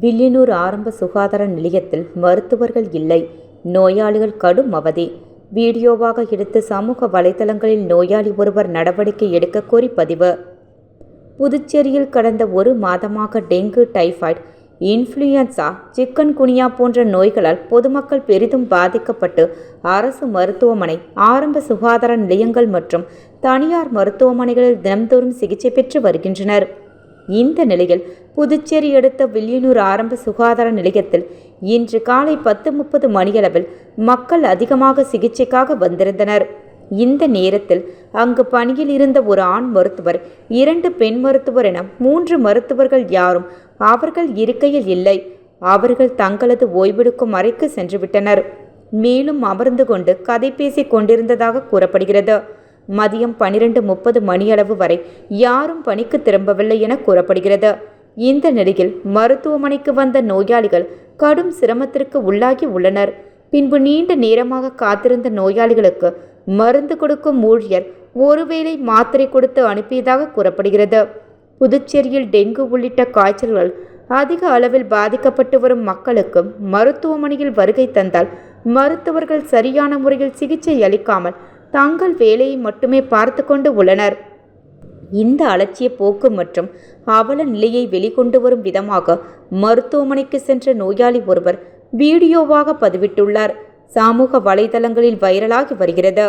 வில்லியனூர் ஆரம்ப சுகாதார நிலையத்தில் மருத்துவர்கள் இல்லை, நோயாளிகள் கடும் அவதி. வீடியோவாக எடுத்து சமூக வலைதளங்களில் நோயாளி ஒருவர் நடவடிக்கை எடுக்க கோரி பதிவு. புதுச்சேரியில் கடந்த ஒரு மாதமாக டெங்கு, டைபாய்டு, இன்ஃப்ளூயன்சா, சிக்கன் குனியா போன்ற நோய்களால் பொதுமக்கள் பெரிதும் பாதிக்கப்பட்டு அரசு மருத்துவமனை, ஆரம்ப சுகாதார நிலையங்கள் மற்றும் தனியார் மருத்துவமனைகளில் தினம்தோறும் சிகிச்சை பெற்று வருகின்றனர். இந்த நிலையில் புதுச்சேரி அடுத்த வில்லியனூர் ஆரம்ப சுகாதார நிலையத்தில் இன்று காலை 10:30 மணியளவில் மக்கள் அதிகமாக சிகிச்சைக்காக வந்திருந்தனர். இந்த நேரத்தில் அங்கு பணியில் இருந்த ஒரு ஆண் மருத்துவர், 2 பெண் மருத்துவர் என 3 மருத்துவர்கள் யாரும் அவர்கள் இருக்கையில் இல்லை. அவர்கள் தங்களது ஓய்வெடுக்கும் அறைக்கு சென்றுவிட்டனர். மேலும் அமர்ந்து கொண்டு கதை பேசிக் கொண்டிருந்ததாக கூறப்படுகிறது. மதியம் 12:30 மணியளவு வரை யாரும் பணிக்கு திரும்பவில்லை என கூறப்படுகிறது. இந்த நிலையில் மருத்துவமனைக்கு வந்த நோயாளிகள் கடும் சிரமத்திற்கு உள்ளாகி உள்ளனர். பின்பு நீண்ட நேரமாக காத்திருந்த நோயாளிகளுக்கு மருந்து கொடுக்கும் ஊழியர் ஒருவேளை மாத்திரை கொடுத்து அனுப்பியதாக கூறப்படுகிறது. புதுச்சேரியில் டெங்கு உள்ளிட்ட காய்ச்சல்கள் அதிக அளவில் பாதிக்கப்பட்டு வரும் மக்களுக்கு மருத்துவமனையில் வருகை தந்தால் மருத்துவர்கள் சரியான முறையில் சிகிச்சை அளிக்காமல் தங்கள் வேலையை மட்டுமே பார்த்து கொண்டு உள்ளனர். இந்த அலட்சிய போக்கு மற்றும் அவல நிலையை வெளிக்கொண்டு வரும் விதமாக மருத்துவமனைக்கு சென்ற நோயாளி ஒருவர் வீடியோவாக பதிவிட்டுள்ளார். சமூக வலைதளங்களில் வைரலாகி வருகிறது.